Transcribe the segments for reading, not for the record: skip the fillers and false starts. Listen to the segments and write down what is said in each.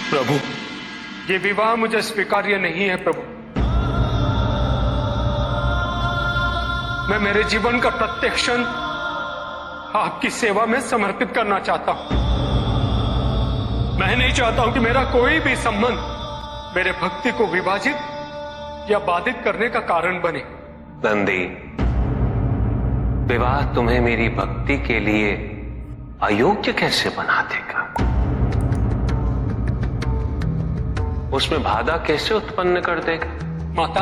प्रभु, ये विवाह मुझे स्वीकार्य नहीं है प्रभु। मैं मेरे जीवन का प्रत्येक क्षण आपकी सेवा में समर्पित करना चाहता हूं। मैं नहीं चाहता हूं कि मेरा कोई भी संबंध मेरे भक्ति को विभाजित या बाधित करने का कारण बने। नंदी, विवाह तुम्हें मेरी भक्ति के लिए अयोग्य कैसे बना देगा? उसमें बाधा कैसे उत्पन्न कर देगा? माता,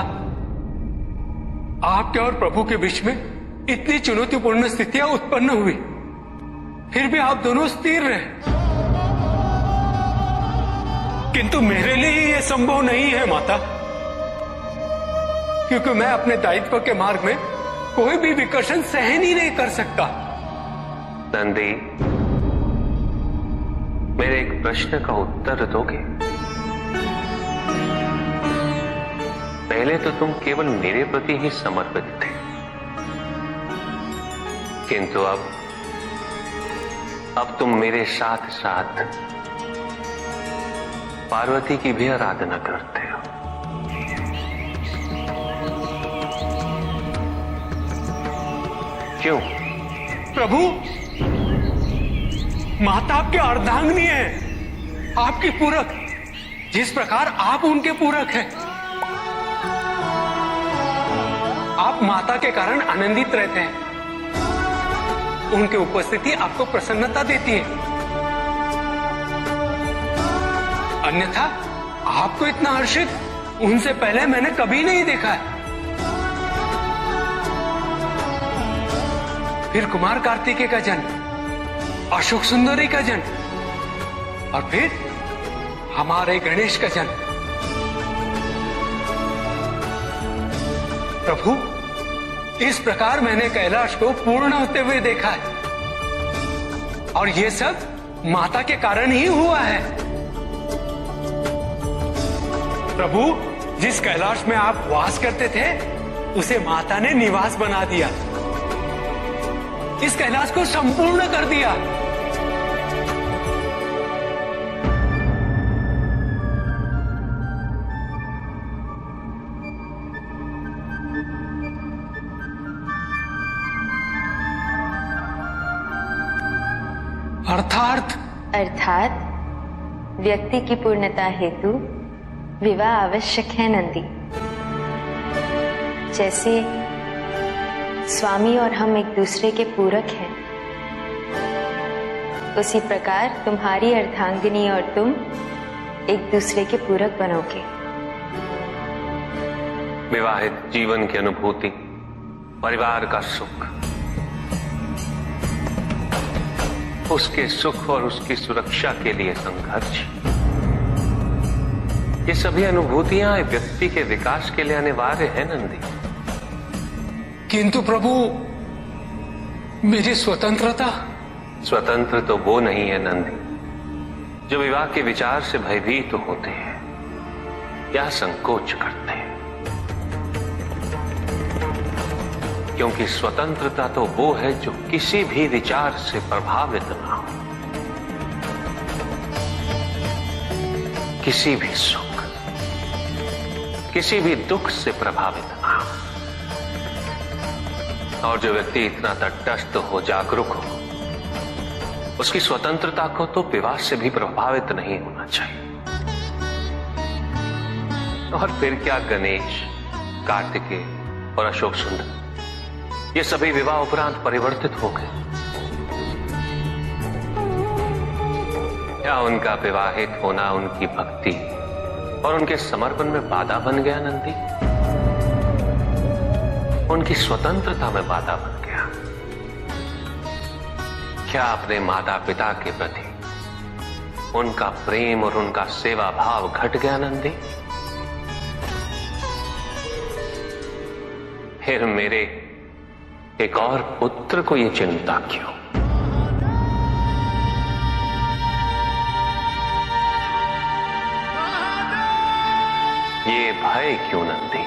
आपके और प्रभु के बीच में इतनी चुनौतीपूर्ण स्थितियां उत्पन्न हुई, फिर भी आप दोनों स्थिर रहे। किंतु मेरे लिए यह संभव नहीं है माता, क्योंकि मैं अपने दायित्व के मार्ग में कोई भी विकर्षण सहन ही नहीं कर सकता। नंदी, मेरे एक प्रश्न का उत्तर दोगे? पहले तो तुम केवल मेरे प्रति ही समर्पित थे, किंतु अब तुम मेरे साथ साथ पार्वती की भी आराधना करते हो। क्यों? प्रभु, माता आपके अर्धांगिनी है, आपकी पूरक, जिस प्रकार आप उनके पूरक हैं। आप माता के कारण आनंदित रहते हैं, उनकी उपस्थिति आपको प्रसन्नता देती है। अन्यथा आपको इतना हर्षित उनसे पहले मैंने कभी नहीं देखा है। फिर कुमार कार्तिकेय का जन्म, अशोक सुंदरी का जन्म, और फिर हमारे गणेश का जन्म। प्रभु, इस प्रकार मैंने कैलाश को पूर्ण होते हुए देखा है, और यह सब माता के कारण ही हुआ है। प्रभु, जिस कैलाश में आप वास करते थे, उसे माता ने निवास बना दिया, इस कैलाश को संपूर्ण कर दिया। अर्थात व्यक्ति की पूर्णता हेतु विवाह आवश्यक है नंदी। जैसे स्वामी और हम एक दूसरे के पूरक हैं, उसी प्रकार तुम्हारी अर्धांगिनी और तुम एक दूसरे के पूरक बनोगे। विवाहित जीवन की अनुभूति, परिवार का सुख, उसके सुख और उसकी सुरक्षा के लिए संघर्ष, ये सभी अनुभूतियां व्यक्ति के विकास के लिए अनिवार्य है नंदी। किंतु प्रभु, मेरी स्वतंत्रता? स्वतंत्र तो वो नहीं है नंदी जो विवाह के विचार से भयभीत तो होते हैं या संकोच करते हैं, क्योंकि स्वतंत्रता तो वो है जो किसी भी विचार से प्रभावित ना हो, किसी भी सुख, किसी भी दुख से प्रभावित ना हो। और जो व्यक्ति इतना तटस्थ हो, जागरूक हो, उसकी स्वतंत्रता को तो विवाह से भी प्रभावित नहीं होना चाहिए। और फिर क्या गणेश, कार्तिकेय और अशोक सुंदर, ये सभी विवाह उपरांत परिवर्तित हो गए? क्या उनका विवाहित होना उनकी भक्ति और उनके समर्पण में बाधा बन गया नंदी? उनकी स्वतंत्रता में बाधा बन गया? क्या अपने माता पिता के प्रति उनका प्रेम और उनका सेवा भाव घट गया नंदी? फिर मेरे एक और पुत्र को ये चिंता क्यों? ये भय क्यों नंदी?